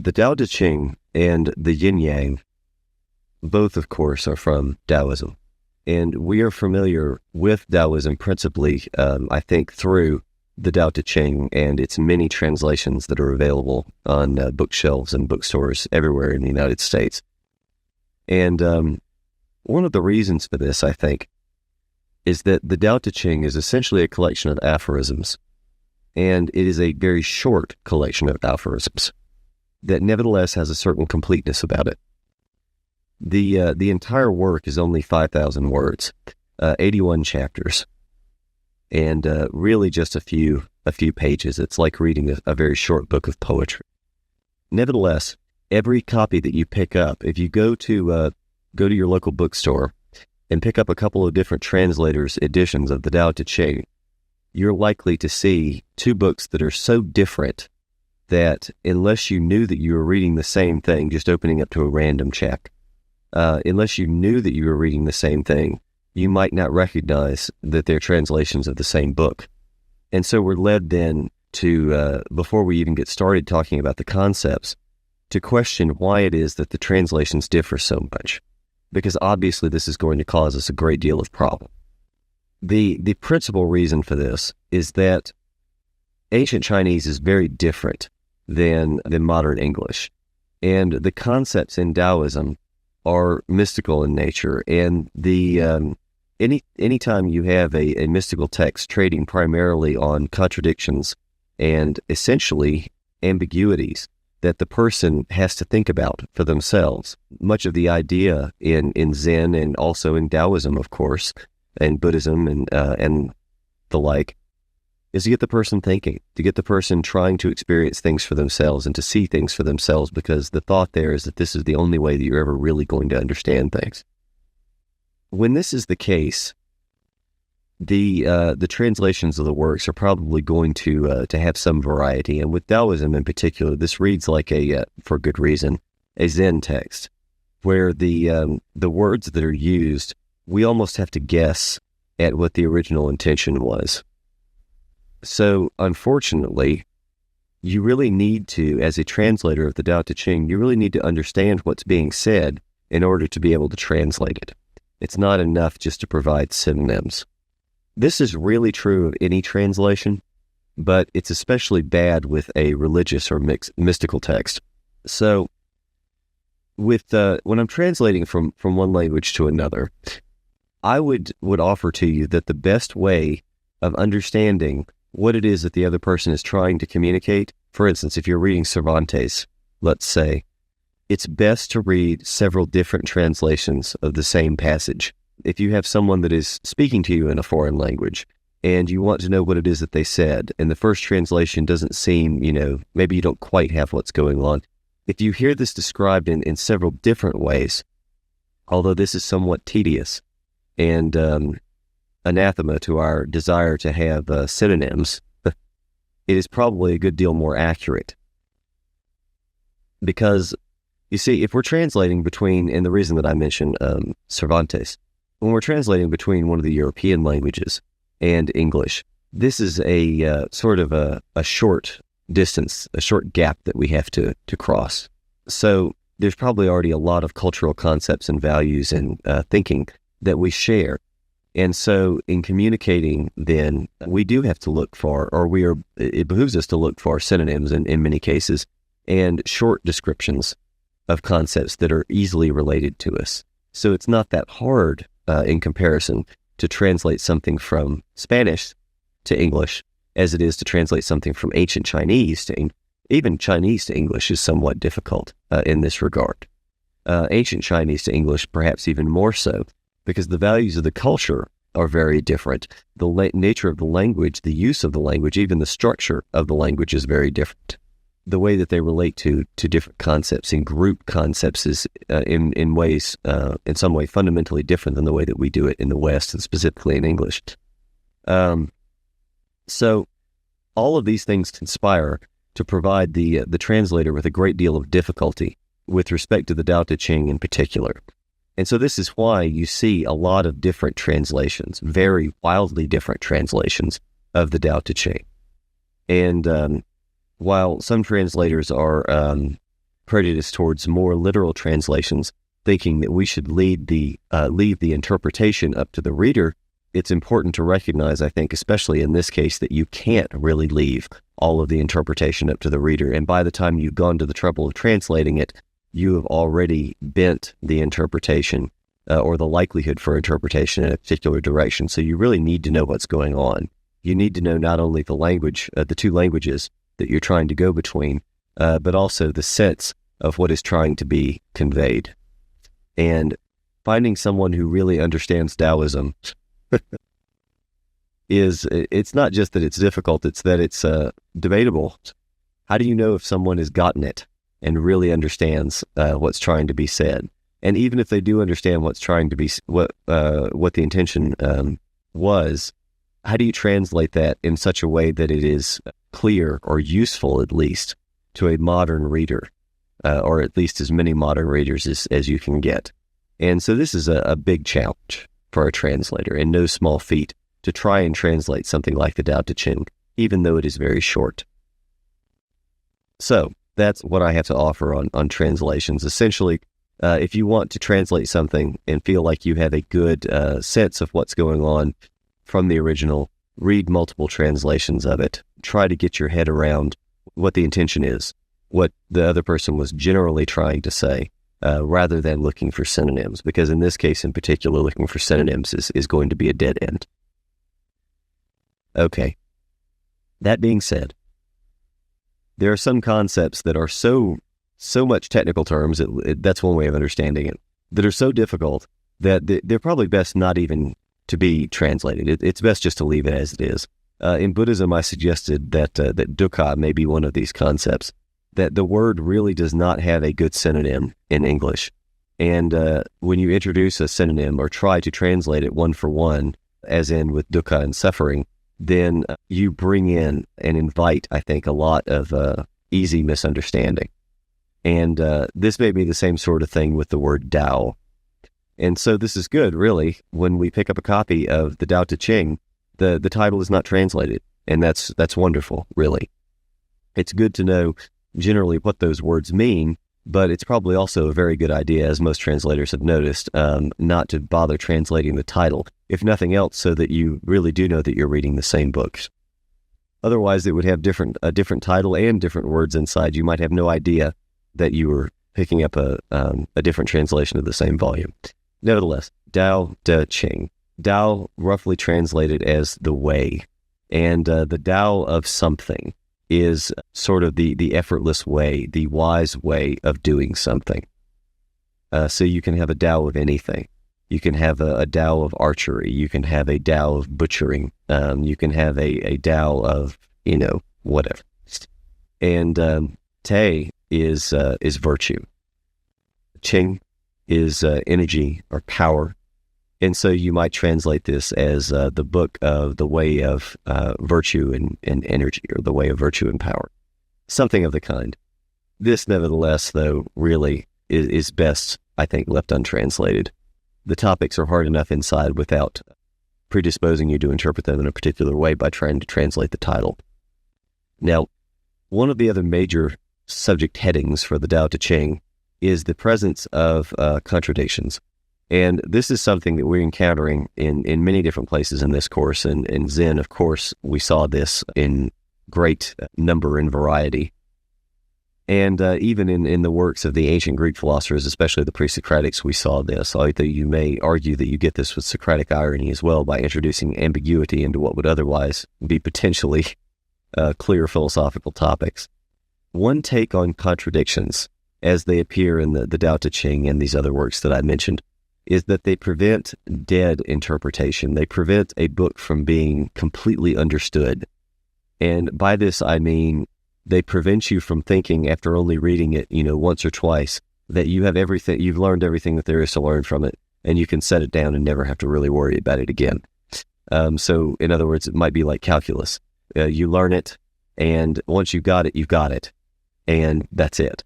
The Tao Te Ching and the Yin Yang, both, of course, are from Taoism. And we are familiar with Taoism principally, I think, through the Tao Te Ching and its many translations that are available on bookshelves and bookstores everywhere in the United States. And one of the reasons for this, I think, is that the Tao Te Ching is essentially a collection of aphorisms, and it is a very short collection of aphorisms that nevertheless has a certain completeness about it. The entire work is only 5,000 words, 81 chapters, and really just a few pages. It's like reading a very short book of poetry. Nevertheless, every copy that you pick up, if you go to your local bookstore and pick up a couple of different translators' editions of the Tao Te Ching, you're likely to see two books that are so different that unless you knew that you were reading the same thing, just opening up to a random check, unless you knew that you were reading the same thing, you might not recognize that they're translations of the same book. And so we're led then to, before we even get started talking about the concepts, to question why it is that the translations differ so much, because obviously this is going to cause us a great deal of problem. The principal reason for this is that ancient Chinese is very different than modern English, and the concepts in Taoism are mystical in nature, and anytime you have a mystical text trading primarily on contradictions and essentially ambiguities that the person has to think about for themselves, much of the idea in Zen and also in Taoism, of course, and Buddhism and the like, is to get the person thinking, to get the person trying to experience things for themselves and to see things for themselves, because the thought there is that this is the only way that you're ever really going to understand things. When this is the case, the translations of the works are probably going to have some variety, and with Taoism in particular, this reads like for good reason, a Zen text, where the words that are used, we almost have to guess at what the original intention was. So, unfortunately, you really need to, as a translator of the Tao Te Ching, you really need to understand what's being said in order to be able to translate it. It's not enough just to provide synonyms. This is really true of any translation, but it's especially bad with a religious or mystical text. So, with when I'm translating from one language to another, I would offer to you that the best way of understanding what it is that the other person is trying to communicate, for instance, if you're reading Cervantes, let's say, it's best to read several different translations of the same passage. If you have someone that is speaking to you in a foreign language and you want to know what it is that they said, and the first translation doesn't seem, maybe you don't quite have what's going on, if you hear this described in several different ways, although this is somewhat tedious and anathema to our desire to have synonyms, it is probably a good deal more accurate. Because, you see, if we're translating between, and the reason that I mentioned Cervantes, when we're translating between one of the European languages and English, this is a sort of a short distance, a short gap that we have to cross. So there's probably already a lot of cultural concepts and values and thinking that we share. And so in communicating, then, we do have to look for, it behooves us to look for synonyms in many cases and short descriptions of concepts that are easily related to us. So it's not that hard in comparison to translate something from Spanish to English as it is to translate something from ancient Chinese to English. Even Chinese to English is somewhat difficult in this regard. Ancient Chinese to English perhaps even more so, because the values of the culture are very different. The nature of the language, the use of the language, even the structure of the language is very different. The way that they relate to different concepts and group concepts is in ways, in some way, fundamentally different than the way that we do it in the West, and specifically in English. So all of these things conspire to provide the translator with a great deal of difficulty with respect to the Tao Te Ching in particular. And so this is why you see a lot of different translations, very wildly different translations of the Tao Te Ching. And while some translators are prejudice towards more literal translations, thinking that we should leave the interpretation up to the reader, it's important to recognize, I think, especially in this case, that you can't really leave all of the interpretation up to the reader. And by the time you've gone to the trouble of translating it, you have already bent the interpretation or the likelihood for interpretation in a particular direction. So you really need to know what's going on. You need to know not only the language, the two languages that you're trying to go between, but also the sense of what is trying to be conveyed. And finding someone who really understands Taoism it's not just that it's difficult, it's that it's debatable. How do you know if someone has gotten it and really understands what's trying to be said? And even if they do understand what's trying to be, what the intention was, how do you translate that in such a way that it is clear or useful, at least, to a modern reader, or at least as many modern readers as you can get? And so this is a big challenge for a translator, and no small feat, to try and translate something like the Tao Te Ching, even though it is very short. So that's what I have to offer on translations. Essentially, if you want to translate something and feel like you have a good sense of what's going on from the original, read multiple translations of it. Try to get your head around what the intention is, what the other person was generally trying to say, rather than looking for synonyms, because in this case in particular, looking for synonyms is going to be a dead end. Okay. That being said, there are some concepts that are so much technical terms, that's one way of understanding it, that are so difficult that they're probably best not even to be translated. It's best just to leave it as it is. In Buddhism, I suggested that dukkha may be one of these concepts, that the word really does not have a good synonym in English. And when you introduce a synonym or try to translate it one for one, as in with dukkha and suffering, then you bring in and invite, I think, a lot of easy misunderstanding. And this may be the same sort of thing with the word Tao. And so this is good, really. When we pick up a copy of the Tao Te Ching, the title is not translated. And that's wonderful, really. It's good to know generally what those words mean, but it's probably also a very good idea, as most translators have noticed, not to bother translating the title, if nothing else, so that you really do know that you're reading the same books. Otherwise, it would have a different title and different words inside. You might have no idea that you were picking up a different translation of the same volume. Nevertheless, Tao Te Ching. Tao roughly translated as the way, and the Tao of something is sort of the effortless way, the wise way of doing something. So you can have a Tao of anything. You can have a Tao of archery. You can have a Tao of butchering. You can have a Tao of, whatever. And Te is virtue. Ching is energy or power. And so you might translate this as the book of the way of virtue and energy, or the way of virtue and power, something of the kind. This, nevertheless, though, really is best, I think, left untranslated. The topics are hard enough inside without predisposing you to interpret them in a particular way by trying to translate the title. Now, one of the other major subject headings for the Tao Te Ching is the presence of contradictions. And this is something that we're encountering in many different places in this course. And in Zen, of course, we saw this in great number and variety. And even in the works of the ancient Greek philosophers, especially the pre-Socratics, we saw this. Although you may argue that you get this with Socratic irony as well by introducing ambiguity into what would otherwise be potentially clear philosophical topics. One take on contradictions, as they appear in the Tao Te Ching and these other works that I mentioned, is that they prevent dead interpretation. They prevent a book from being completely understood. And by this, I mean, they prevent you from thinking, after only reading it, once or twice, that you have everything, you've learned everything that there is to learn from it, and you can set it down and never have to really worry about it again. So, in other words, it might be like calculus. You learn it, and once you've got it, and that's it.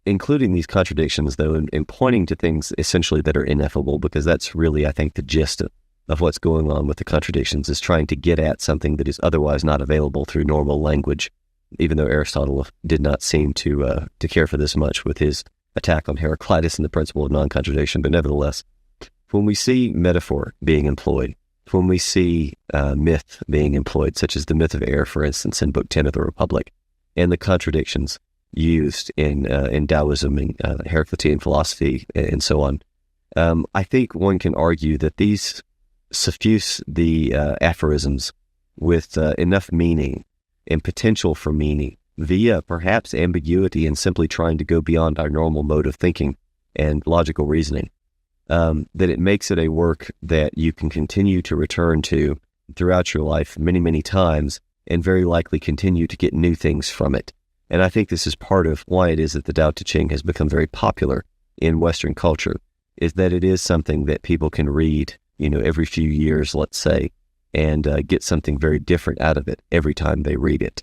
Including these contradictions, though, and pointing to things essentially that are ineffable, because that's really, I think, the gist of what's going on with the contradictions, is trying to get at something that is otherwise not available through normal language. even though Aristotle did not seem to care for this much with his attack on Heraclitus and the principle of non-contradiction. But nevertheless, when we see metaphor being employed, when we see myth being employed, such as the myth of air, for instance, in Book 10 of the Republic, and the contradictions used in Taoism and Heraclitean philosophy and so on, I think one can argue that these suffuse the aphorisms with enough meaning and potential for meaning via perhaps ambiguity and simply trying to go beyond our normal mode of thinking and logical reasoning, that it makes it a work that you can continue to return to throughout your life many, many times and very likely continue to get new things from it. And I think this is part of why it is that the Tao Te Ching has become very popular in Western culture, is that it is something that people can read, every few years, let's say, and get something very different out of it every time they read it.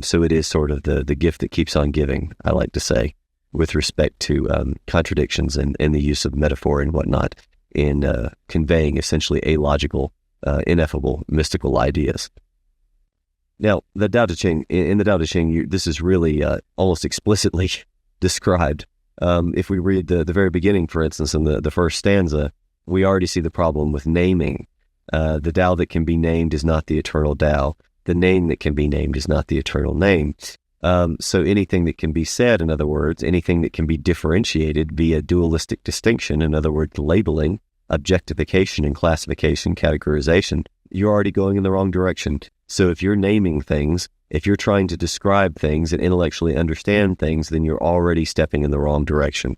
So it is sort of the gift that keeps on giving, I like to say, with respect to contradictions and the use of metaphor and whatnot in conveying essentially alogical, ineffable, mystical ideas. Now, the Tao Te Ching, in the Tao Te Ching, this is really almost explicitly described. If we read the very beginning, for instance, in the first stanza, we already see the problem with naming. The Tao that can be named is not the eternal Tao. The name that can be named is not the eternal name. So anything that can be said, in other words, anything that can be differentiated via dualistic distinction, in other words, labeling, objectification and classification, categorization, you're already going in the wrong direction. So if you're naming things, if you're trying to describe things and intellectually understand things, then you're already stepping in the wrong direction.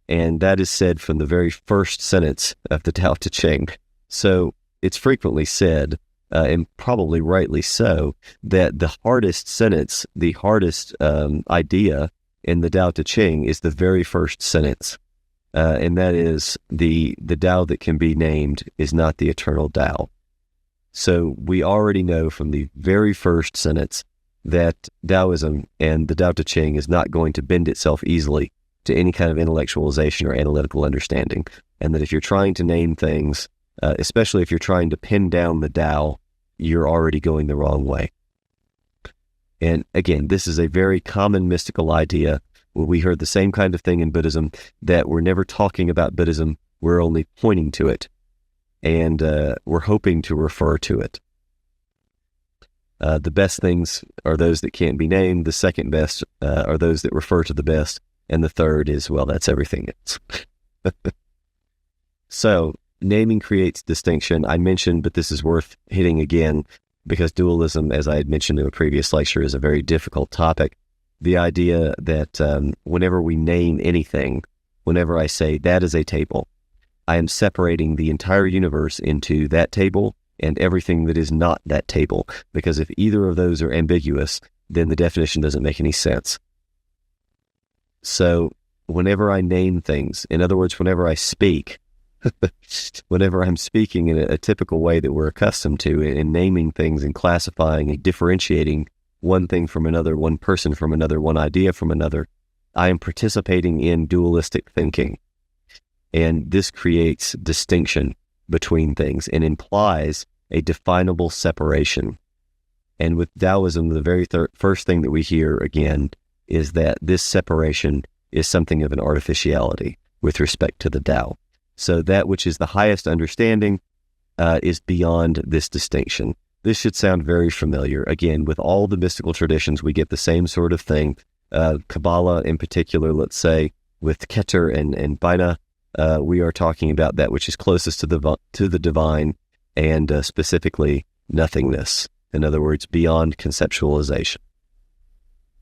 And that is said from the very first sentence of the Tao Te Ching. So it's frequently said, and probably rightly so, that the hardest sentence, the hardest idea in the Tao Te Ching is the very first sentence. And that is the Tao that can be named is not the eternal Tao. So we already know from the very first sentence that Taoism and the Tao Te Ching is not going to bend itself easily to any kind of intellectualization or analytical understanding. And that if you're trying to name things, especially if you're trying to pin down the Tao, you're already going the wrong way. And again, this is a very common mystical idea. We heard the same kind of thing in Buddhism, that we're never talking about Buddhism, we're only pointing to it. And we're hoping to refer to it. The best things are those that can't be named. The second best are those that refer to the best. And the third is, well, that's everything else. So naming creates distinction. I mentioned, but this is worth hitting again, because dualism, as I had mentioned in a previous lecture, is a very difficult topic. The idea that whenever we name anything, whenever I say that is a table, I am separating the entire universe into that table and everything that is not that table, because if either of those are ambiguous, then the definition doesn't make any sense. So whenever I name things, in other words, whenever I speak, whenever I'm speaking in a typical way that we're accustomed to, in naming things and classifying and differentiating one thing from another, one person from another, one idea from another, I am participating in dualistic thinking. And this creates distinction between things and implies a definable separation. And with Taoism, the very first thing that we hear again is that this separation is something of an artificiality with respect to the Tao. So that which is the highest understanding is beyond this distinction. This should sound very familiar. Again, with all the mystical traditions, we get the same sort of thing. Kabbalah in particular, let's say, with Keter and Bina, we are talking about that which is closest to the divine, and specifically nothingness. In other words, beyond conceptualization.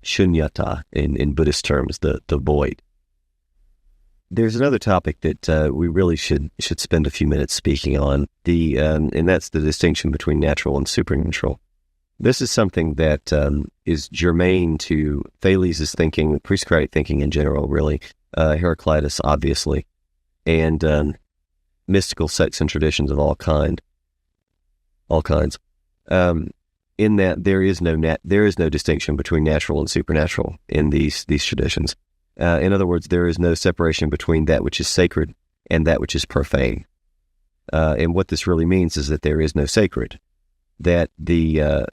Shunyata in Buddhist terms, the void. There's another topic that we really should spend a few minutes speaking on, and that's the distinction between natural and supernatural. This is something that is germane to Thales' thinking, pre-Socratic thinking in general, really, Heraclitus, obviously, and mystical sects and traditions of all kinds. In that there is no distinction between natural and supernatural in these traditions. In other words, there is no separation between that which is sacred and that which is profane. And what this really means is that there is no sacred. That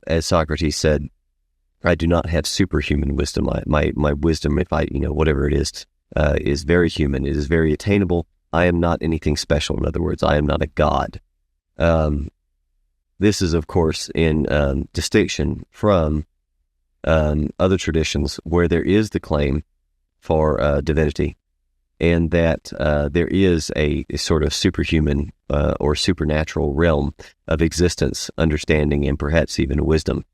as Socrates said, I do not have superhuman wisdom. My wisdom, if I, whatever it is very human. It is very attainable. I am not anything special. In other words, I am not a god. This is, of course, in distinction from other traditions where there is the claim for divinity, and that there is a sort of superhuman or supernatural realm of existence, understanding, and perhaps even wisdom.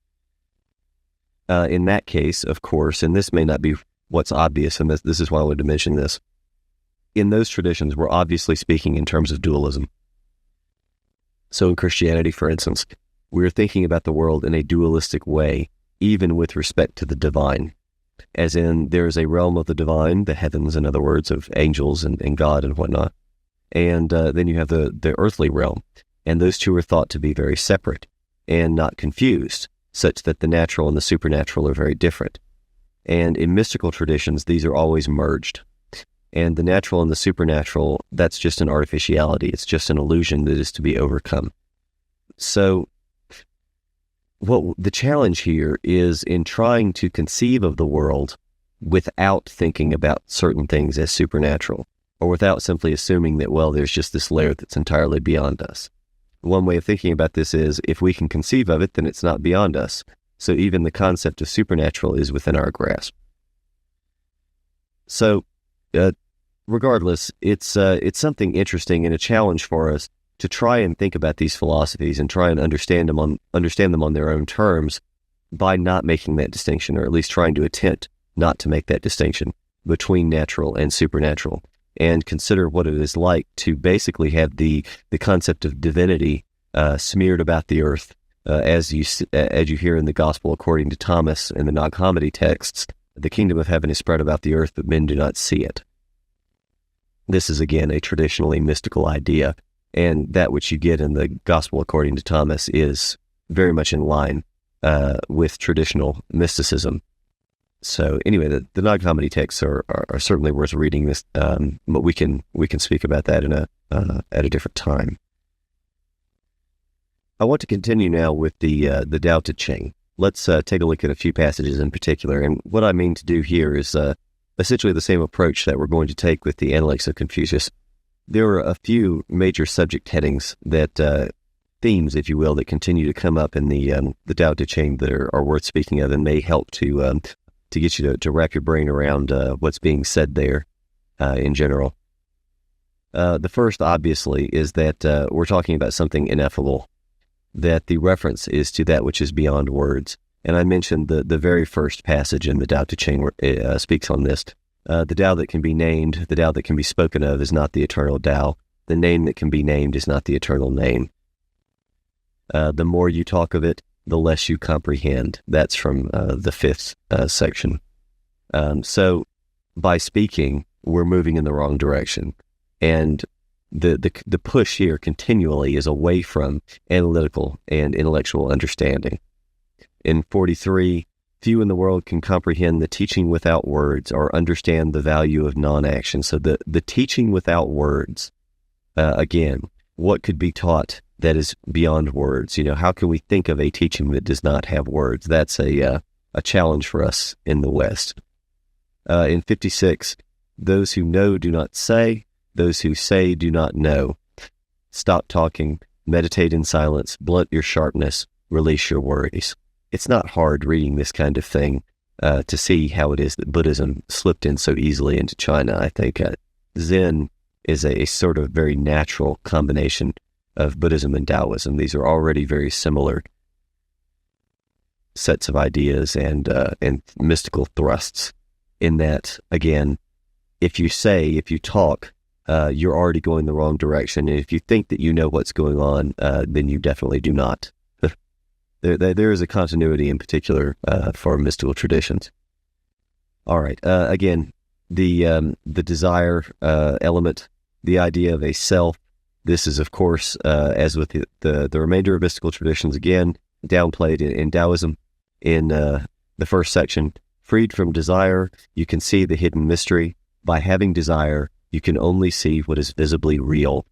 In that case, of course, and this may not be what's obvious, and this is why I wanted to mention this, in those traditions, we're obviously speaking in terms of dualism. So in Christianity, for instance, we're thinking about the world in a dualistic way, even with respect to the divine. As in, there is a realm of the divine, the heavens, in other words, of angels and God and whatnot. And then you have the earthly realm. And those two are thought to be very separate and not confused, such that the natural and the supernatural are very different. And in mystical traditions, these are always merged. And the natural and the supernatural, that's just an artificiality. It's just an illusion that is to be overcome. So what the challenge here is in trying to conceive of the world without thinking about certain things as supernatural, or without simply assuming that, well, there's just this layer that's entirely beyond us. One way of thinking about this is, if we can conceive of it, then it's not beyond us. So even the concept of supernatural is within our grasp. So, regardless, it's something interesting and a challenge for us to try and think about these philosophies and try and understand them on their own terms by not making that distinction, or at least trying to attempt not to make that distinction between natural and supernatural, and consider what it is like to basically have the concept of divinity smeared about the earth, as you hear in the Gospel according to Thomas and the Nag Hammadi texts. The kingdom of heaven is spread about the earth, but men do not see it. This is, again, a traditionally mystical idea, and that which you get in the Gospel according to Thomas is very much in line with traditional mysticism. So anyway, the Nag Hammadi texts are certainly worth reading. This, but we can speak about that at a different time. I want to continue now with the Tao Te Ching. Let's take a look at a few passages in particular, and what I mean to do here is essentially the same approach that we're going to take with the Analects of Confucius. There are a few major subject headings, that themes, if you will, that continue to come up in the Tao Te Ching that are worth speaking of and may help to get you to wrap your brain around what's being said there in general. The first, obviously, is that we're talking about something ineffable, that the reference is to that which is beyond words. And I mentioned the very first passage in the Tao Te Ching where speaks on this. The Tao that can be named, the Tao that can be spoken of, is not the eternal Tao. The name that can be named is not the eternal name. The more you talk of it, the less you comprehend. That's from the fifth section. So by speaking, we're moving in the wrong direction. And the push here continually is away from analytical and intellectual understanding. In 43, few in the world can comprehend the teaching without words or understand the value of non-action. So the teaching without words, again, what could be taught that is beyond words? How can we think of a teaching that does not have words? That's a challenge for us in the West. In 56, those who know do not say, those who say do not know. Stop talking, meditate in silence, blunt your sharpness, release your worries. It's not hard reading this kind of thing to see how it is that Buddhism slipped in so easily into China. I think Zen is a sort of very natural combination of Buddhism and Taoism. These are already very similar sets of ideas and mystical thrusts, in that, again, if you talk, you're already going the wrong direction. And if you think that you know what's going on, then you definitely do not. There is a continuity in particular for mystical traditions. All right. Again, the desire element, the idea of a self. This is, of course, as with the remainder of mystical traditions, again, downplayed in Taoism. In the first section, freed from desire, you can see the hidden mystery. By having desire, you can only see what is visibly real.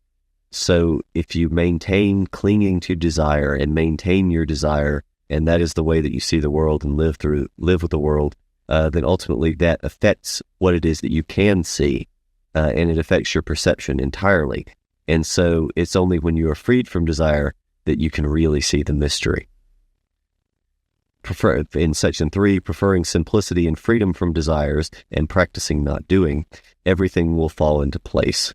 So if you maintain clinging to desire and maintain your desire and that is the way that you see the world and live with the world, then ultimately that affects what it is that you can see, and it affects your perception entirely. And so it's only when you are freed from desire that you can really see the mystery. In section 3, preferring simplicity and freedom from desires and practicing not doing, everything will fall into place.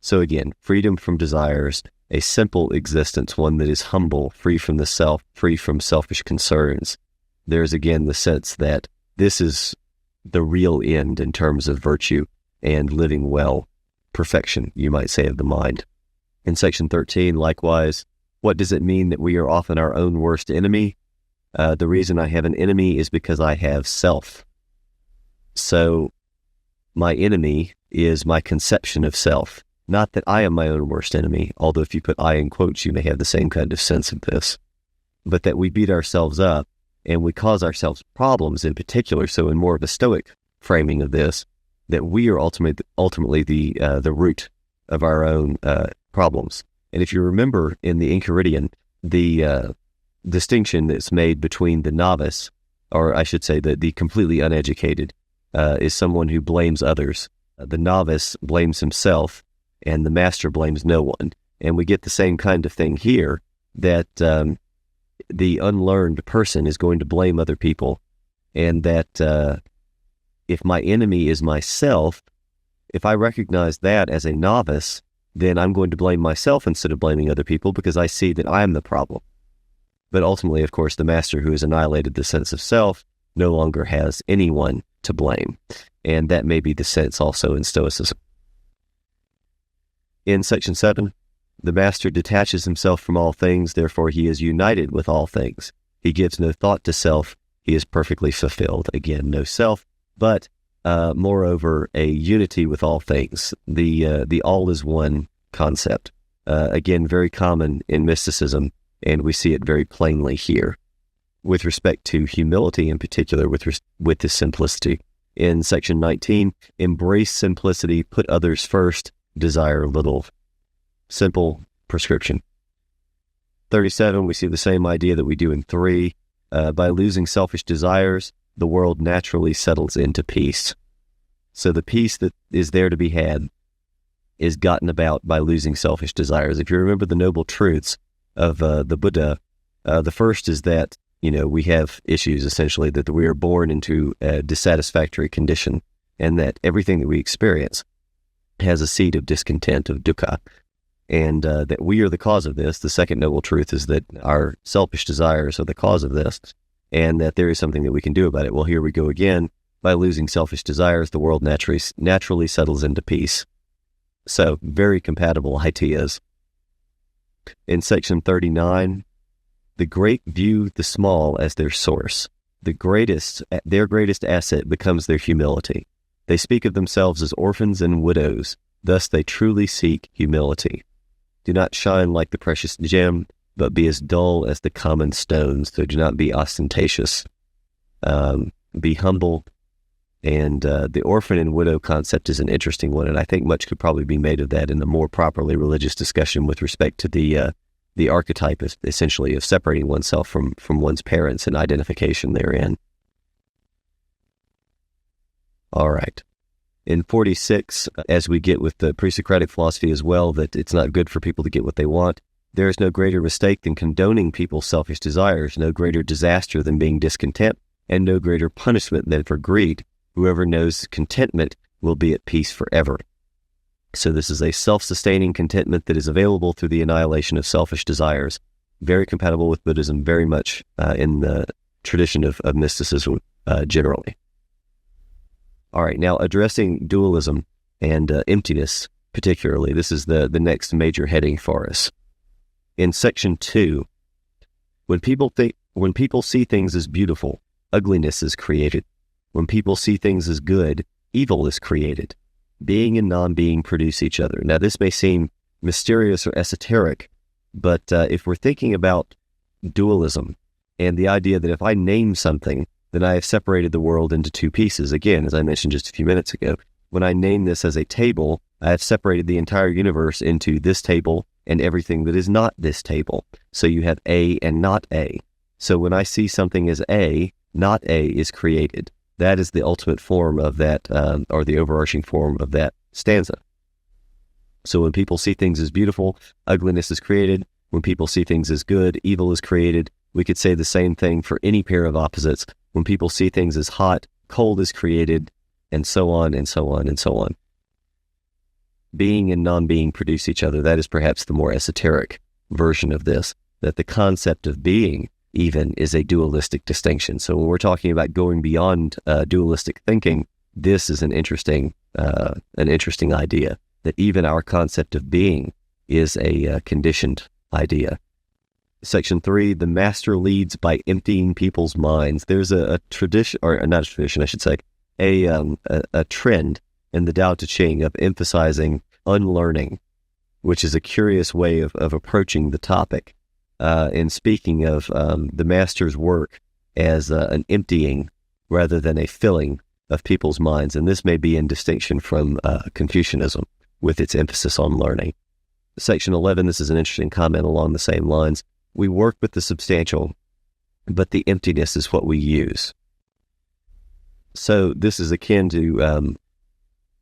So again, freedom from desires, a simple existence, one that is humble, free from the self, free from selfish concerns. There's again the sense that this is the real end in terms of virtue and living well, perfection, you might say, of the mind. In section 13, likewise, what does it mean that we are often our own worst enemy? The reason I have an enemy is because I have self. So my enemy is my conception of self. Not that I am my own worst enemy, although if you put I in quotes, you may have the same kind of sense of this, but that we beat ourselves up and we cause ourselves problems in particular. So in more of a Stoic framing of this, that we are ultimately the root of our own problems. And if you remember in the Enchiridion, the distinction that's made between the novice, or I should say the completely uneducated, is someone who blames others. The novice blames himself, and the master blames no one. And we get the same kind of thing here, that the unlearned person is going to blame other people, and that if my enemy is myself, if I recognize that as a novice, then I'm going to blame myself instead of blaming other people, because I see that I am the problem. But ultimately, of course, the master who has annihilated the sense of self no longer has anyone to blame. And that may be the sense also in Stoicism. In section 7, the master detaches himself from all things, therefore he is united with all things. He gives no thought to self, he is perfectly fulfilled. Again, no self, but moreover, a unity with all things, the all is one concept. Again, very common in mysticism, and we see it very plainly here. With respect to humility in particular, with this simplicity. In section 19, embrace simplicity, put others first, desire little. Simple prescription. 37, we see the same idea that we do in 3. By losing selfish desires, the world naturally settles into peace. So the peace that is there to be had is gotten about by losing selfish desires. If you remember the noble truths of the Buddha, the first is that, we have issues, essentially, that we are born into a dissatisfactory condition, and that everything that we experience has a seed of discontent, of dukkha, and that we are the cause of this. The second noble truth is that our selfish desires are the cause of this, and that there is something that we can do about it. Well, here we go again. By losing selfish desires, the world naturally settles into peace. So, very compatible ideas. In section 39, the great view the small as their source. Their greatest asset becomes their humility. They speak of themselves as orphans and widows, thus they truly seek humility. Do not shine like the precious gem, but be as dull as the common stones, so do not be ostentatious. Be humble. And the orphan and widow concept is an interesting one, and I think much could probably be made of that in a more properly religious discussion with respect to the archetype, essentially, of separating oneself from one's parents and identification therein. All right. In 46, as we get with the pre-Socratic philosophy as well, that it's not good for people to get what they want, there is no greater mistake than condoning people's selfish desires, no greater disaster than being discontent, and no greater punishment than for greed. Whoever knows contentment will be at peace forever. So this is a self-sustaining contentment that is available through the annihilation of selfish desires. Very compatible with Buddhism, very much in the tradition of mysticism generally. All right, now addressing dualism and emptiness particularly, this is the next major heading for us. In section 2, when people see things as beautiful, ugliness is created. When people see things as good, evil is created. Being and non-being produce each other. Now, this may seem mysterious or esoteric, but if we're thinking about dualism and the idea that if I name something, then I have separated the world into two pieces. Again, as I mentioned just a few minutes ago, when I name this as a table, I have separated the entire universe into this table and everything that is not this table. So you have A and not A. So when I see something as A, not A is created. That is the ultimate form of that, or the overarching form of that stanza. So when people see things as beautiful, ugliness is created. When people see things as good, evil is created. We could say the same thing for any pair of opposites. When people see things as hot, cold is created, and so on, and so on, and so on. Being and non-being produce each other. That is perhaps the more esoteric version of this, that the concept of being even is a dualistic distinction. So when we're talking about going beyond dualistic thinking, this is an interesting idea, that even our concept of being is a conditioned idea. Section 3, the master leads by emptying people's minds. There's a tradition, or not a tradition, I should say, a trend in the Tao Te Ching of emphasizing unlearning, which is a curious way of approaching the topic. In speaking of the master's work as an emptying rather than a filling of people's minds. And this may be in distinction from Confucianism with its emphasis on learning. Section 11, this is an interesting comment along the same lines. We work with the substantial, but the emptiness is what we use. So this is akin to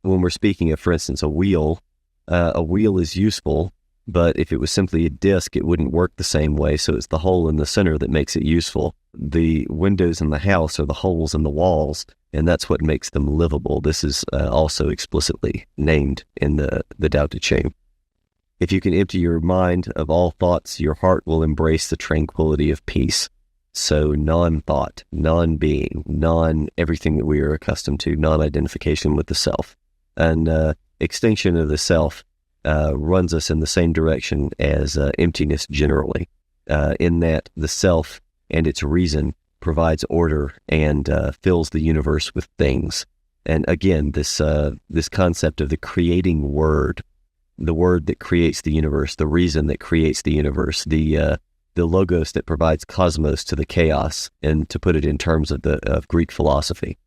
when we're speaking of, for instance, a wheel. A wheel is useful, but if it was simply a disc, it wouldn't work the same way. So it's the hole in the center that makes it useful. The windows in the house are the holes in the walls, and that's what makes them livable. This is also explicitly named in the Tao Te Ching. If you can empty your mind of all thoughts, your heart will embrace the tranquility of peace. So non-thought, non-being, non-everything that we are accustomed to, non-identification with the self. And extinction of the self runs us in the same direction as emptiness generally, in that the self and its reason provides order and fills the universe with things. And again, this concept of the creating word, the word that creates the universe, the reason that creates the universe, the logos that provides cosmos to the chaos, and to put it in terms of Greek philosophy.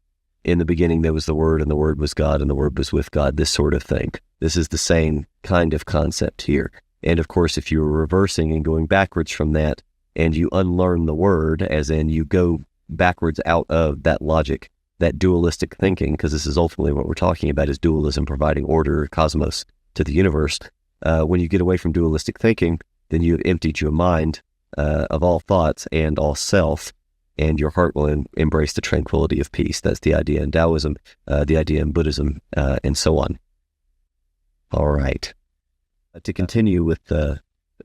In the beginning there was the Word, and the Word was God, and the Word was with God, this sort of thing. This is the same kind of concept here. And of course, if you're reversing and going backwards from that, and you unlearn the Word, as in you go backwards out of that logic, that dualistic thinking, because this is ultimately what we're talking about, is dualism providing order, cosmos, to the universe. When you get away from dualistic thinking, then you have emptied your mind of all thoughts and all self, and your heart will embrace the tranquility of peace. That's the idea in Taoism, the idea in Buddhism, and so on. All right. To continue with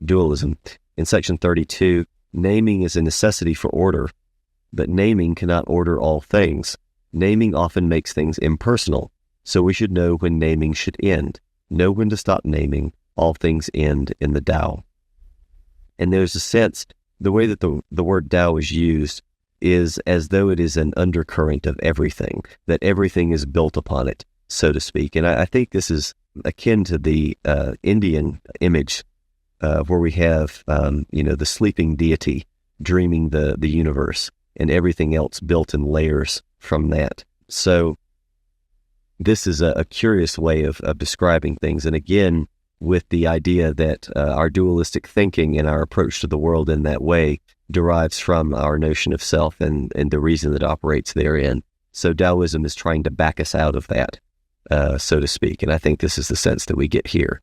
dualism, in section 32, naming is a necessity for order, but naming cannot order all things. Naming often makes things impersonal, so we should know when naming should end, know when to stop naming. All things end in the Tao. And there's a sense, the way that the word Tao is used is as though it is an undercurrent of everything, that everything is built upon it, so to speak. And I think this is akin to the Indian image where we have, the sleeping deity dreaming the universe, and everything else built in layers from that. So this is a curious way of describing things. And again, with the idea that our dualistic thinking and our approach to the world in that way derives from our notion of self and the reason that operates therein. So Taoism is trying to back us out of that, so to speak. And I think this is the sense that we get here.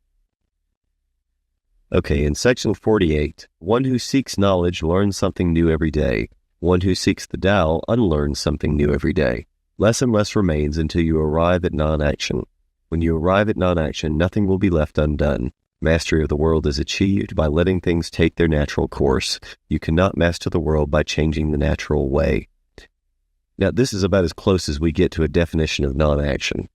Okay, in section 48, one who seeks knowledge learns something new every day. One who seeks the Tao unlearns something new every day. Less and less remains until you arrive at non-action. When you arrive at non-action, nothing will be left undone. Mastery of the world is achieved by letting things take their natural course. You cannot master the world by changing the natural way. Now, this is about as close as we get to a definition of non-action.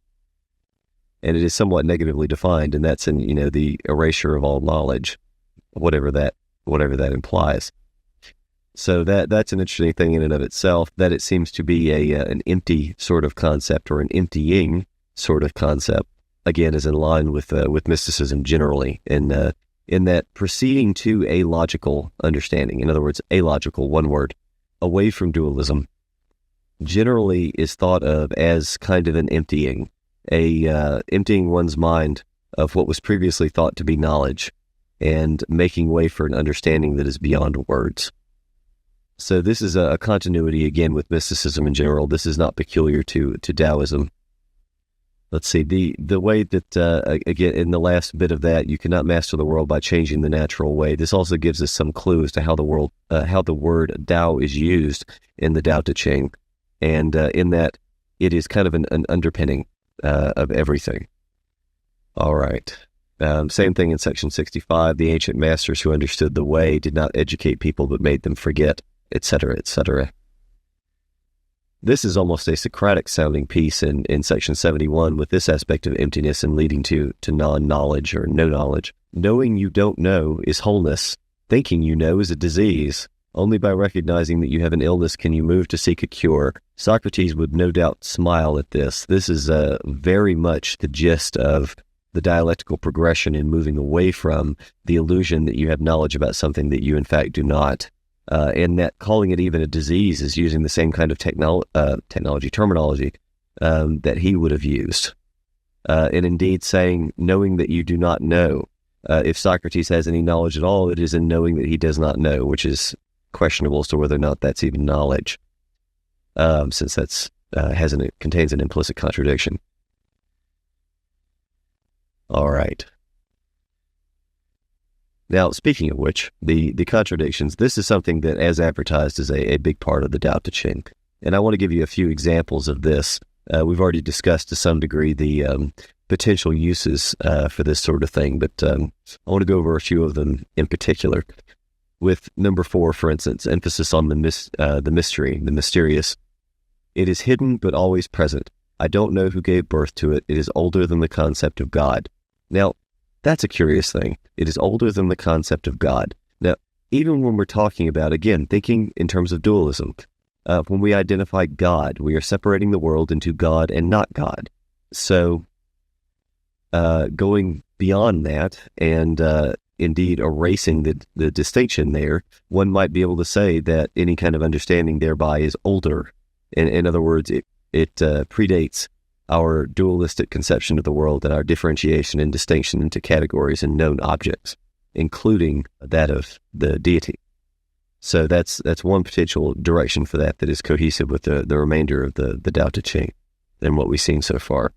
And it is somewhat negatively defined, and that's in, the erasure of all knowledge, whatever that implies. So that's an interesting thing in and of itself, that it seems to be an empty sort of concept, or an emptying sort of concept. Again, is in line with mysticism generally, in that proceeding to a logical understanding, in other words, alogical, one word, away from dualism, generally is thought of as kind of an emptying, emptying one's mind of what was previously thought to be knowledge, and making way for an understanding that is beyond words. So this is a continuity, again, with mysticism in general. This is not peculiar to Taoism. Let's see, the way that, again, in the last bit of that, you cannot master the world by changing the natural way. This also gives us some clues to how the word Tao is used in the Tao Te Ching. And in that, it is kind of an underpinning of everything. All right. Same thing in section 65. The ancient masters who understood the way did not educate people, but made them forget, etc., etc. This is almost a Socratic sounding piece in section 71, with this aspect of emptiness and leading to non-knowledge or no knowledge. Knowing you don't know is wholeness. Thinking you know is a disease. Only by recognizing that you have an illness can you move to seek a cure. Socrates would no doubt smile at this. This is very much the gist of the dialectical progression in moving away from the illusion that you have knowledge about something that you in fact do not. And that calling it even a disease is using the same kind of terminology that he would have used. And indeed saying, knowing that you do not know. If Socrates has any knowledge at all, it is in knowing that he does not know, which is questionable as to whether or not that's even knowledge, since that's contains an implicit contradiction. All right. Now, speaking of which, the contradictions, this is something that, as advertised, is a big part of the Tao Te Ching. And I want to give you a few examples of this. We've already discussed to some degree the potential uses for this sort of thing, but I want to go over a few of them in particular. With number 4, for instance, emphasis on the mystery, the mysterious. It is hidden but always present. I don't know who gave birth to it. It is older than the concept of God. Now, that's a curious thing. It is older than the concept of God. Now, even when we're talking about, again, thinking in terms of dualism, when we identify God, we are separating the world into God and not God. So, going beyond that and indeed erasing the distinction there, one might be able to say that any kind of understanding thereby is older. In other words, it predates our dualistic conception of the world and our differentiation and distinction into categories and known objects, including that of the deity. So that's one potential direction for that is cohesive with the remainder of the Tao Te Ching and what we've seen so far.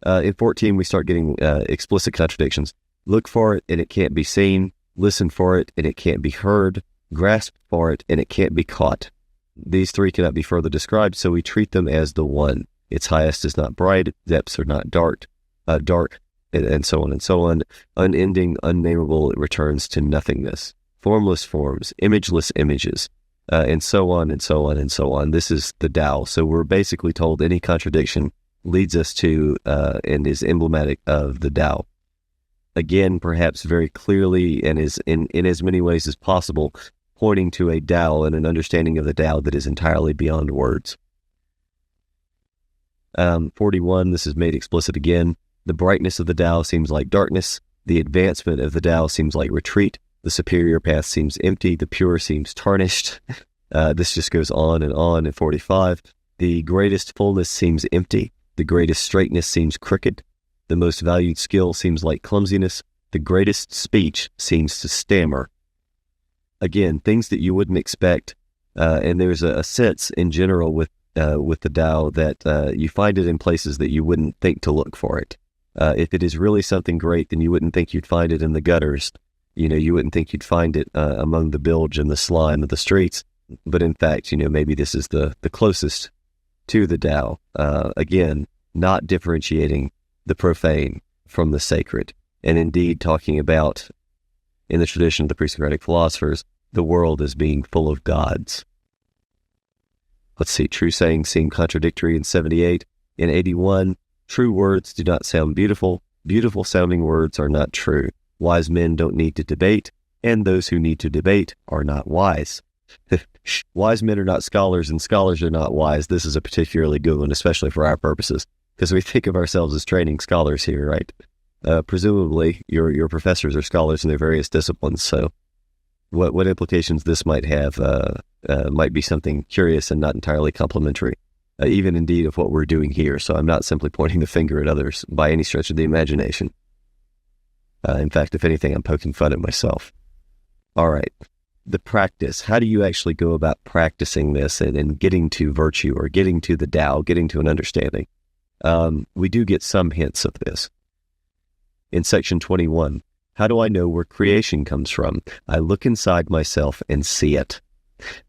In 14, we start getting explicit contradictions. Look for it and it can't be seen. Listen for it and it can't be heard. Grasp for it and it can't be caught. These three cannot be further described, so we treat them as the one. Its highest is not bright, depths are not dark, and so on and so on. Unending, unnameable, it returns to nothingness. Formless forms, imageless images, and so on and so on and so on. This is the Tao. So we're basically told any contradiction leads us to and is emblematic of the Tao. Again, perhaps very clearly and is in as many ways as possible, pointing to a Tao and an understanding of the Tao that is entirely beyond words. 41, this is made explicit again. The brightness of the Tao seems like darkness. The advancement of the Tao seems like retreat. The superior path seems empty. The pure seems tarnished. This just goes on. In 45, the greatest fullness seems empty. The greatest straightness seems crooked. The most valued skill seems like clumsiness. The greatest speech seems to stammer. Again, things that you wouldn't expect. And there's a sense in general with the Tao that you find it in places that you wouldn't think to look for it. If it is really something great, then you wouldn't think you'd find it in the gutters. You wouldn't think you'd find it among the bilge and the slime of the streets. But in fact, maybe this is the closest to the Tao. Again, not differentiating the profane from the sacred. And indeed talking about, in the tradition of the pre-Socratic philosophers, the world as being full of gods. Let's see, true sayings seem contradictory in 78. In 81, true words do not sound beautiful. Beautiful sounding words are not true. Wise men don't need to debate, and those who need to debate are not wise. Wise men are not scholars, and scholars are not wise. This is a particularly good one, especially for our purposes, because we think of ourselves as training scholars here, right? Presumably, your professors are scholars in their various disciplines, so what implications this might have might be something curious and not entirely complimentary, even indeed of what we're doing here. So I'm not simply pointing the finger at others by any stretch of the imagination. In fact, if anything, I'm poking fun at myself. All right. the practice. How do you actually go about practicing this and getting to virtue or getting to the Tao, getting to an understanding? We do get some hints of this. In section 21, how do I know where creation comes from? I look inside myself and see it.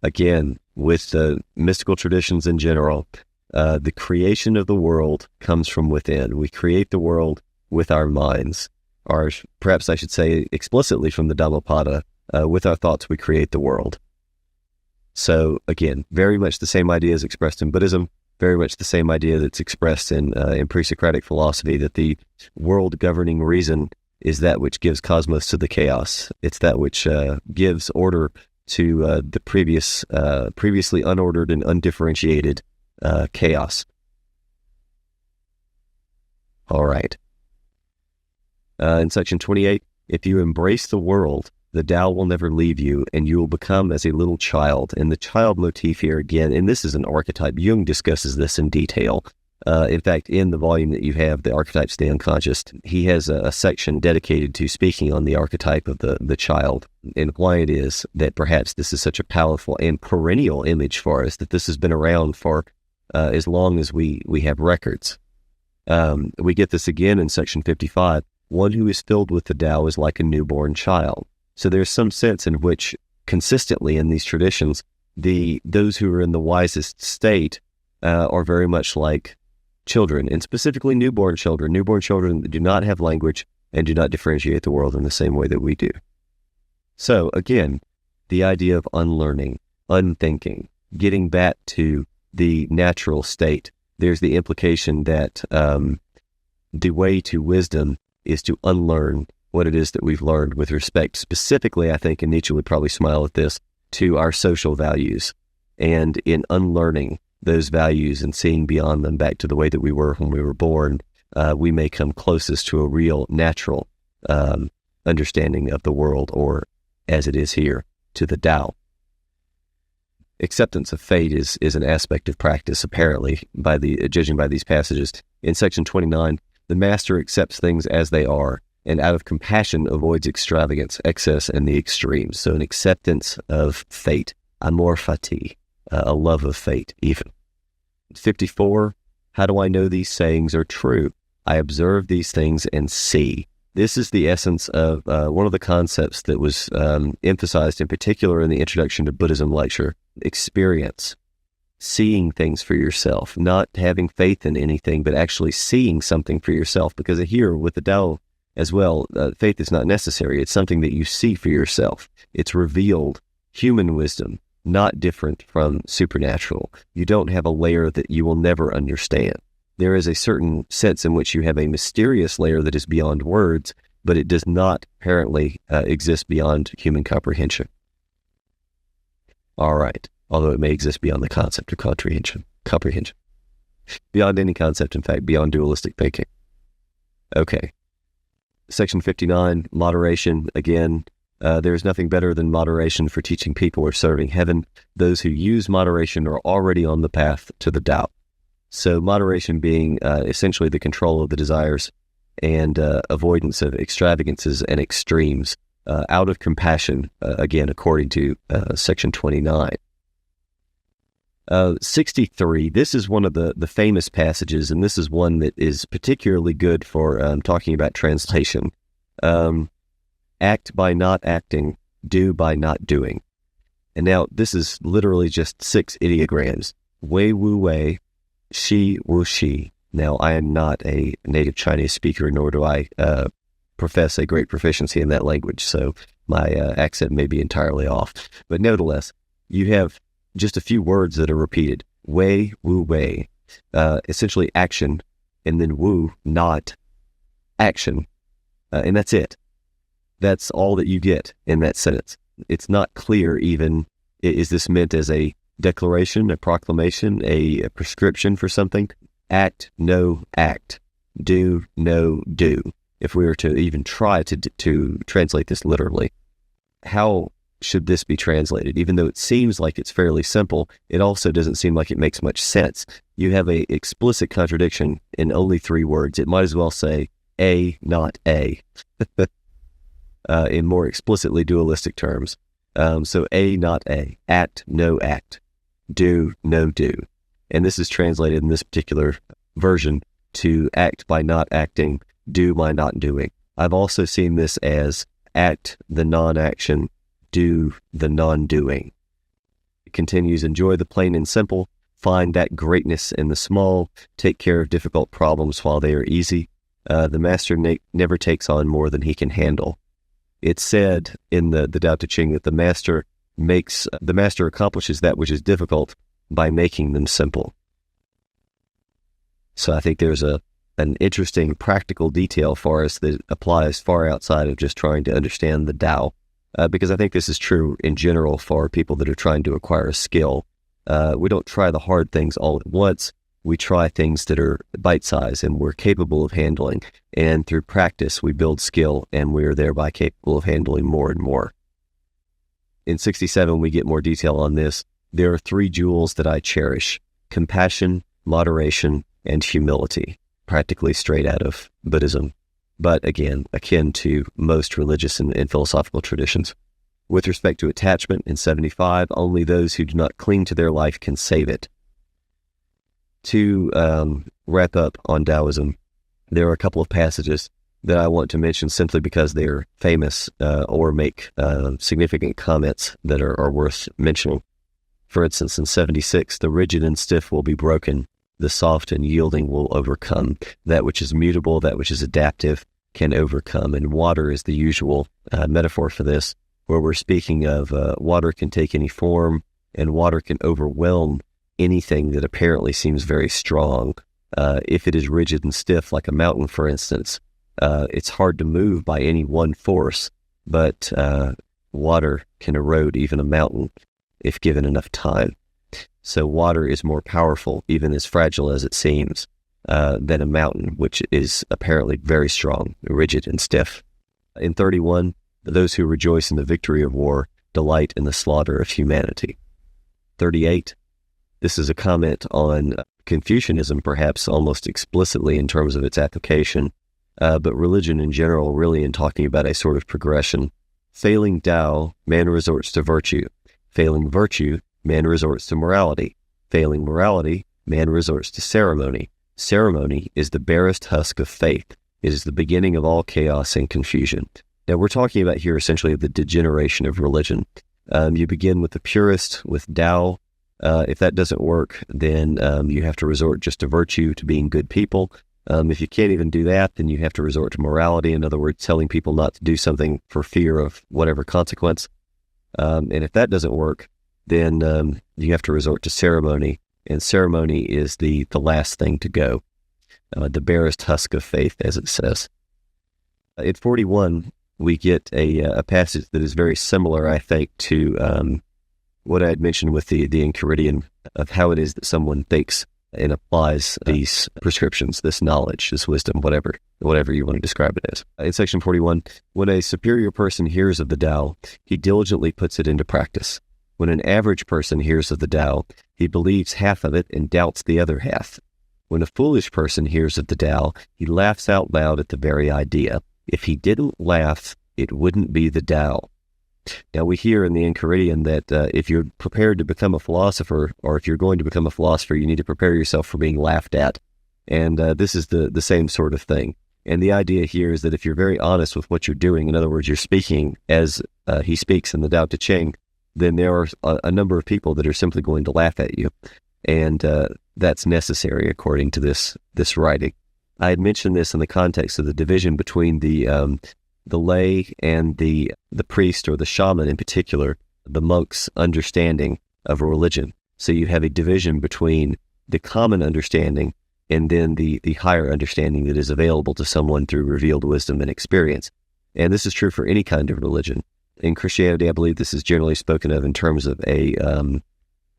Again, with the mystical traditions in general, the creation of the world comes from within. We create the world with our minds, or perhaps I should say explicitly from the Dhammapada, with our thoughts we create the world. So again, very much the same idea is expressed in Buddhism, very much the same idea that's expressed in pre-Socratic philosophy, that the world governing reason is that which gives cosmos to the chaos. It's that which gives order to the previously unordered and undifferentiated chaos. All right. In section 28, if you embrace the world, the Tao will never leave you, and you will become as a little child. And the child motif here again, and this is an archetype. Jung discusses this in detail. In fact, in the volume that you have, The Archetypes of the Unconscious, he has a section dedicated to speaking on the archetype of the child and why it is that perhaps this is such a powerful and perennial image for us, that this has been around for as long as we have records. We get this again in section 55. One who is filled with the Tao is like a newborn child. So there's some sense in which consistently in these traditions, those who are in the wisest state are very much like children, and specifically newborn children that do not have language and do not differentiate the world in the same way that we do. So again, the idea of unlearning, unthinking, getting back to the natural state. There's the implication that the way to wisdom is to unlearn what it is that we've learned with respect specifically, I think, and Nietzsche would probably smile at this, to our social values. And in unlearning those values and seeing beyond them back to the way that we were when we were born, we may come closest to a real natural understanding of the world, or as it is here, to the Tao. Acceptance of fate is an aspect of practice, apparently, judging by these passages. In section 29, the master accepts things as they are, and out of compassion avoids extravagance, excess, and the extremes. So an acceptance of fate, amor fati, a love of fate, even. 54, how do I know these sayings are true? I observe these things and see. This is the essence of one of the concepts that was emphasized in particular in the Introduction to Buddhism lecture, experience. Seeing things for yourself, not having faith in anything, but actually seeing something for yourself. Because here with the Tao as well, faith is not necessary. It's something that you see for yourself. It's revealed human wisdom, not different from supernatural. You don't have a layer that you will never understand. There is a certain sense in which you have a mysterious layer that is beyond words, but it does not apparently exist beyond human comprehension. All right. Although it may exist beyond the concept of comprehension. Beyond any concept, in fact, beyond dualistic thinking. Okay. Section 59, moderation. Again, there is nothing better than moderation for teaching people or serving heaven. Those who use moderation are already on the path to the Tao. So moderation being essentially the control of the desires and avoidance of extravagances and extremes out of compassion, again, according to section 29. 63, this is one of the famous passages, and this is one that is particularly good for talking about translation. Act by not acting, do by not doing. And now this is literally just 6 ideograms. Wei wu wei, shi wu shi. Now I am not a native Chinese speaker, nor do I profess a great proficiency in that language, so my accent may be entirely off. But nevertheless, you have just a few words that are repeated. Wei, wu, wei. Essentially action, and then wu, not action. And that's it. That's all that you get in that sentence. It's not clear even, is this meant as a declaration, a proclamation, a prescription for something? Act, no, act. Do, no, do. If we were to even try to translate this literally, how should this be translated? Even though it seems like it's fairly simple, it also doesn't seem like it makes much sense. You have a explicit contradiction in only 3 words. It might as well say A, not A, in more explicitly dualistic terms. So A, not A. Act, no act. Do, no do. And this is translated in this particular version to act by not acting, do by not doing. I've also seen this as act the non-action, do the non-doing. It continues, enjoy the plain and simple, find that greatness in the small, take care of difficult problems while they are easy. The master never takes on more than he can handle. It's said in the Tao Te Ching that the master accomplishes that which is difficult by making them simple. So I think there's an interesting practical detail for us that applies far outside of just trying to understand the Tao, because I think this is true in general for people that are trying to acquire a skill. We don't try the hard things all at once. We try things that are bite-sized and we're capable of handling. And through practice, we build skill and we are thereby capable of handling more and more. In 67, we get more detail on this. There are 3 jewels that I cherish: compassion, moderation, and humility, practically straight out of Buddhism, but again, akin to most religious and philosophical traditions. With respect to attachment, in 75, only those who do not cling to their life can save it. To wrap up on Taoism, there are a couple of passages that I want to mention simply because they are famous or make significant comments that are worth mentioning. For instance, in 76, the rigid and stiff will be broken. The soft and yielding will overcome. That which is mutable, that which is adaptive, can overcome. And water is the usual metaphor for this, where we're speaking of water can take any form, and water can overwhelm anything that apparently seems very strong. If it is rigid and stiff, like a mountain, for instance, it's hard to move by any one force, but water can erode even a mountain if given enough time. So water is more powerful, even as fragile as it seems, than a mountain, which is apparently very strong, rigid, and stiff. In 31, those who rejoice in the victory of war delight in the slaughter of humanity. 38, this is a comment on Confucianism, perhaps almost explicitly in terms of its application, but religion in general, really in talking about a sort of progression. Failing Tao, man resorts to virtue. Failing virtue, man resorts to morality. Failing morality, man resorts to ceremony. Ceremony is the barest husk of faith. It is the beginning of all chaos and confusion. Now, we're talking about here essentially the degeneration of religion. You begin with the purest, with Tao. If that doesn't work, then you have to resort just to virtue, to being good people. If you can't even do that, then you have to resort to morality. In other words, telling people not to do something for fear of whatever consequence. And if that doesn't work, then you have to resort to ceremony. And ceremony is the last thing to go. The barest husk of faith, as it says. At 41, we get a passage that is very similar, I think, to what I had mentioned with the Enchiridion, of how it is that someone thinks and applies these prescriptions, this knowledge, this wisdom, whatever you want to describe it as. In section 41, when a superior person hears of the Tao, he diligently puts it into practice. When an average person hears of the Tao, he believes half of it and doubts the other half. When a foolish person hears of the Tao, he laughs out loud at the very idea. If he didn't laugh, it wouldn't be the Tao. Now, we hear in the Enchiridion that if you're prepared to become a philosopher, or if you're going to become a philosopher, you need to prepare yourself for being laughed at. And this is the same sort of thing. And the idea here is that if you're very honest with what you're doing, in other words, you're speaking as he speaks in the Tao Te Ching, then there are a number of people that are simply going to laugh at you. And that's necessary according to this writing. I had mentioned this in the context of the division between the lay and the priest, or the shaman in particular, the monk's understanding of a religion. So you have a division between the common understanding and then the higher understanding that is available to someone through revealed wisdom and experience. And this is true for any kind of religion. In Christianity, I believe this is generally spoken of in terms of a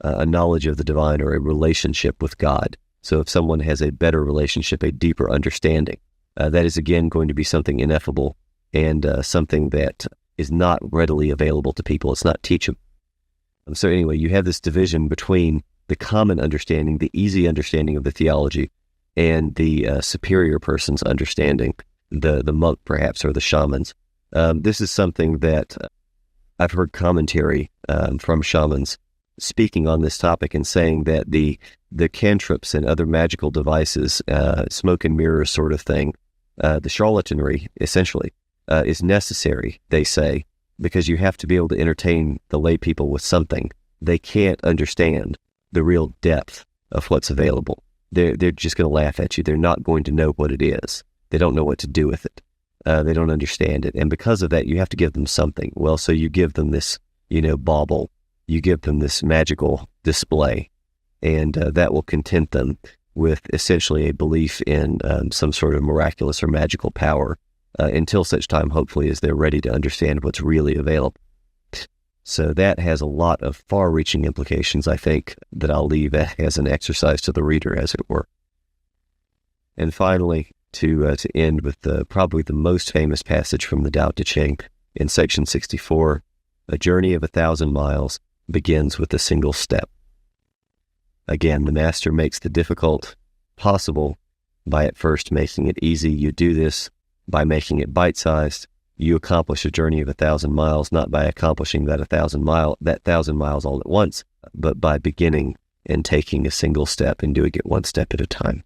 knowledge of the divine, or a relationship with God. So if someone has a better relationship, a deeper understanding, that is again going to be something ineffable and something that is not readily available to people. It's not teachable. So anyway, you have this division between the common understanding, the easy understanding of the theology, and the superior person's understanding, the monk perhaps, or the shamans. This is something that I've heard commentary from shamans speaking on this topic and saying that the cantrips and other magical devices, smoke and mirrors sort of thing, the charlatanry essentially is necessary, they say, because you have to be able to entertain the lay people with something. They can't understand the real depth of what's available. They're just going to laugh at you. They're not going to know what it is. They don't know what to do with it. They don't understand it. And because of that, you have to give them something. Well, so you give them this, bauble. You give them this magical display, and that will content them with essentially a belief in some sort of miraculous or magical power until such time, hopefully, as they're ready to understand what's really available. So that has a lot of far-reaching implications, I think, that I'll leave as an exercise to the reader, as it were. And finally, to end with probably the most famous passage from the Tao Te Ching in section 64, a journey of 1,000 miles begins with a single step. Again, the master makes the difficult possible by at first making it easy. You do this by making it bite-sized. You accomplish a journey of 1,000 miles, not by accomplishing that 1,000 miles all at once, but by beginning and taking a single step and doing it one step at a time.